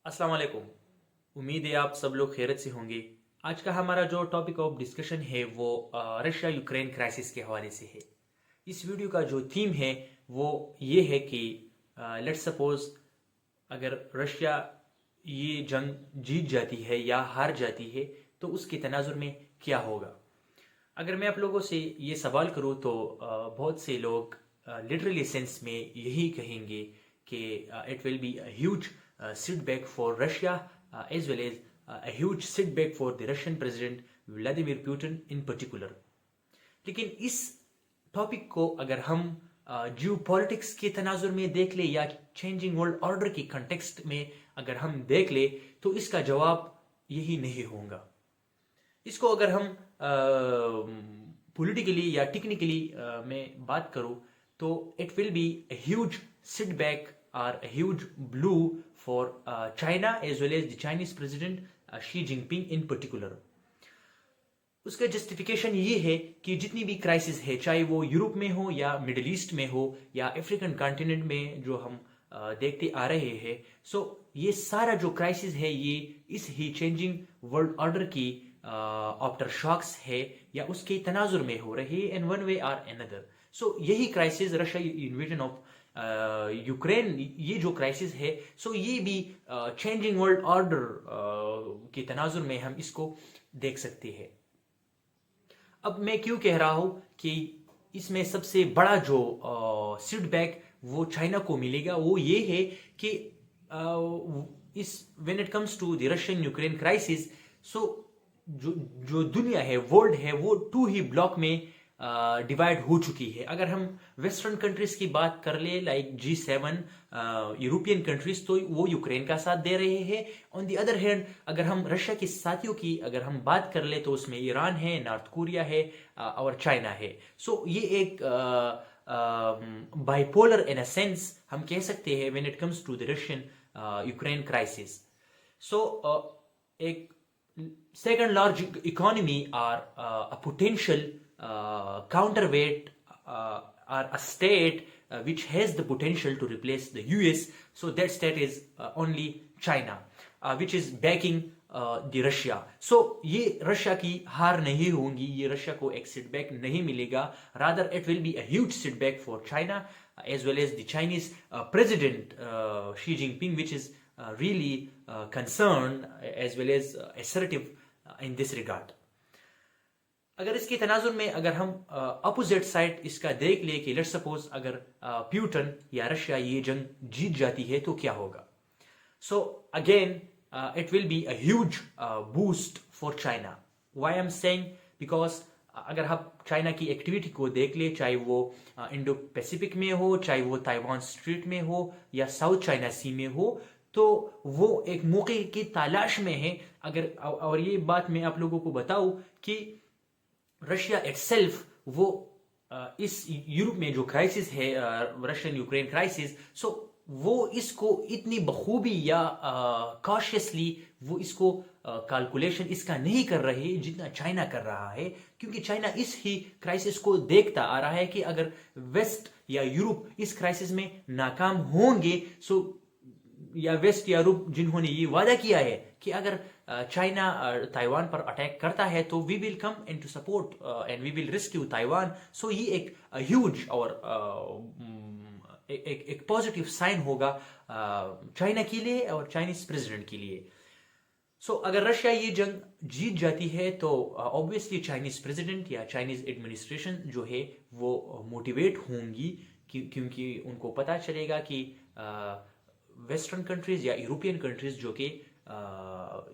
अस्सलाम वालेकुम। उम्मीद है आप सब लोग खैरियत से होंगे। आज का हमारा जो टॉपिक ऑफ डिस्कशन है वो रशिया यूक्रेन क्राइसिस के हवाले से है। इस वीडियो का जो थीम है वो ये है कि लेट्स सपोज अगर रशिया ये जंग जीत जाती है या हार जाती है तो उसके तनाजुर में क्या होगा। अगर मैं आप लोगों से ये सवाल करूँ तो बहुत से लोग लिटरली सेंस में यही कहेंगे कि it will be a huge setback for Russia as well as a huge setback for the Russian President Vladimir Putin in particular. लेकिन इस टॉपिक को अगर हम जियो पॉलिटिक्स के तनाजुर में देख ले या चेंजिंग वर्ल्ड ऑर्डर की कंटेक्स्ट में अगर हम देख ले तो इसका जवाब यही नहीं होगा। इसको अगर हम पॉलिटिकली या टेक्निकली में बात करूं तो it will be a huge setback or a huge blow for China as well as the Chinese President Xi Jinping in particular. उसका जस्टिफिकेशन ये है कि जितनी भी क्राइसिस है चाहे वो यूरोप में हो या मिडिल ईस्ट में हो या अफ्रीकन कॉन्टिनेंट में जो हम देखते आ रहे हैं, सो ये सारा जो क्राइसिस है ये इस ही चेंजिंग वर्ल्ड ऑर्डर की आफ्टर शॉक्स है या उसके तनाजुर में हो रहे हैं इन वन वे और अनदर। सो यही crisis Russia invasion of Ukraine ये जो क्राइसिस है सो ये भी चेंजिंग वर्ल्ड ऑर्डर के तनाजुर में हम इसको देख सकते हैं। अब मैं क्यों कह रहा हूं कि इसमें सबसे बड़ा जो सीटबैक वो चाइना को मिलेगा वो ये है कि इस when it comes to the Russian Ukraine crisis, so जो दुनिया है वर्ल्ड है वो टू ही ब्लॉक में डिवाइड हो चुकी है। अगर हम वेस्टर्न कंट्रीज की बात कर ले लाइक G7 यूरोपियन कंट्रीज तो वो यूक्रेन का साथ दे रहे हैं। ऑन दी अदर हैंड अगर हम रशिया के साथियों की अगर हम बात कर ले तो उसमें ईरान है, नॉर्थ कोरिया है और चाइना है। सो ये एक बाइपोलर इन अ सेंस हम कह सकते हैं when it comes to the Russian Ukraine crisis. So एक second large economy or a potential counterweight or a state which has the potential to replace the US. So that state is only China, which is backing the Russia. So ये Russia की हार नहीं होंगी, ये Russia को एक setback नहीं मिलेगा, rather it will be a huge setback for China as well as the Chinese President Xi Jinping, which is really concerned as well as assertive in this regard. अगर इसके तनाजुर में अगर हम अपोजिट साइड इसका देख ले कि लेट्स सपोज अगर प्यूटन या रशिया ये जंग जीत जाती है तो क्या होगा। So again it will be a huge boost for China. Why I am saying because अगर हम चाइना की एक्टिविटी को देख ले चाहे वो इंडो पैसिफिक में हो, चाहे वो ताइवान स्ट्रेट में हो या साउथ चाइना सी में हो, तो वो एक मौके की तलाश में है। अगर और ये बात मैं आप लोगों को बताऊं कि रशिया इटसेल्फ वो इस यूरोप में जो क्राइसिस है रशियन यूक्रेन क्राइसिस, सो वो इसको इतनी बखूबी या कॉशियसली वो इसको कैलकुलेशन इसका नहीं कर रहे जितना चाइना कर रहा है, क्योंकि चाइना इस ही क्राइसिस को देखता आ रहा है कि अगर वेस्ट या यूरोप इस क्राइसिस में नाकाम होंगे, सो या वेस्ट या यूरोप जिन्होंने ये वादा किया है कि अगर चाइना ताइवान पर अटैक करता है तो we will come in to support and we will rescue Taiwan. So ये एक ह्यूज और एक पॉजिटिव साइन होगा चाइना के लिए और चाइनीज प्रेसिडेंट के लिए। सो अगर रशिया ये जंग जीत जाती है तो ऑब्वियसली चाइनीज प्रेसिडेंट या चाइनीज एडमिनिस्ट्रेशन जो है वो मोटिवेट होंगी, क्योंकि उनको पता चलेगा कि वेस्टर्न कंट्रीज या यूरोपियन कंट्रीज जो कि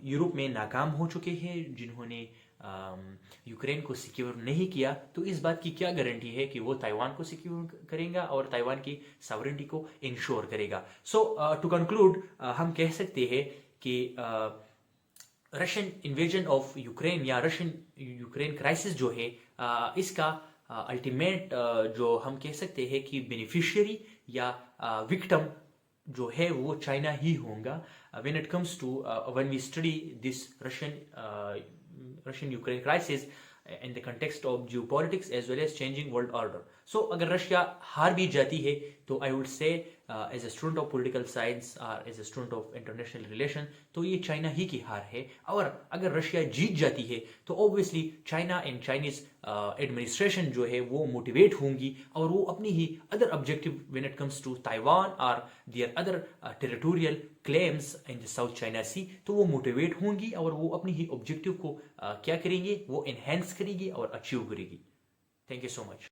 यूरोप में नाकाम हो चुके हैं, जिन्होंने यूक्रेन को सिक्योर नहीं किया, तो इस बात की क्या गारंटी है कि वो ताइवान को सिक्योर करेगा और ताइवान की सॉवरेनिटी को इंश्योर करेगा। सो टू कंक्लूड हम कह सकते हैं कि रशियन इन्वेजन ऑफ यूक्रेन या रशियन यूक्रेन क्राइसिस जो है इसका अल्टीमेट जो हम कह सकते हैं कि बेनिफिशियरी या विक्टिम जो है वो चाइना ही होगा when it comes to when we study this Russian Ukraine crisis in the context of geopolitics as well as changing world order. سو اگر رشیا ہار بھی جاتی ہے تو I would say as a student of political science اور as a student of international relation تو یہ China ہی کی ہار ہے. اور اگر رشیا جیت جاتی ہے تو obviously China and Chinese administration جو ہے وہ موٹیویٹ ہوں گی اور وہ اپنی ہی other objective when it comes to Taiwan اور their other territorial claims in the South China Sea, تو وہ موٹیویٹ ہوں گی اور وہ اپنی ہی آبجیکٹو کو کیا کریں گے, وہ انہینس کریں گی اور اچیو کریں گی. Thank you so much.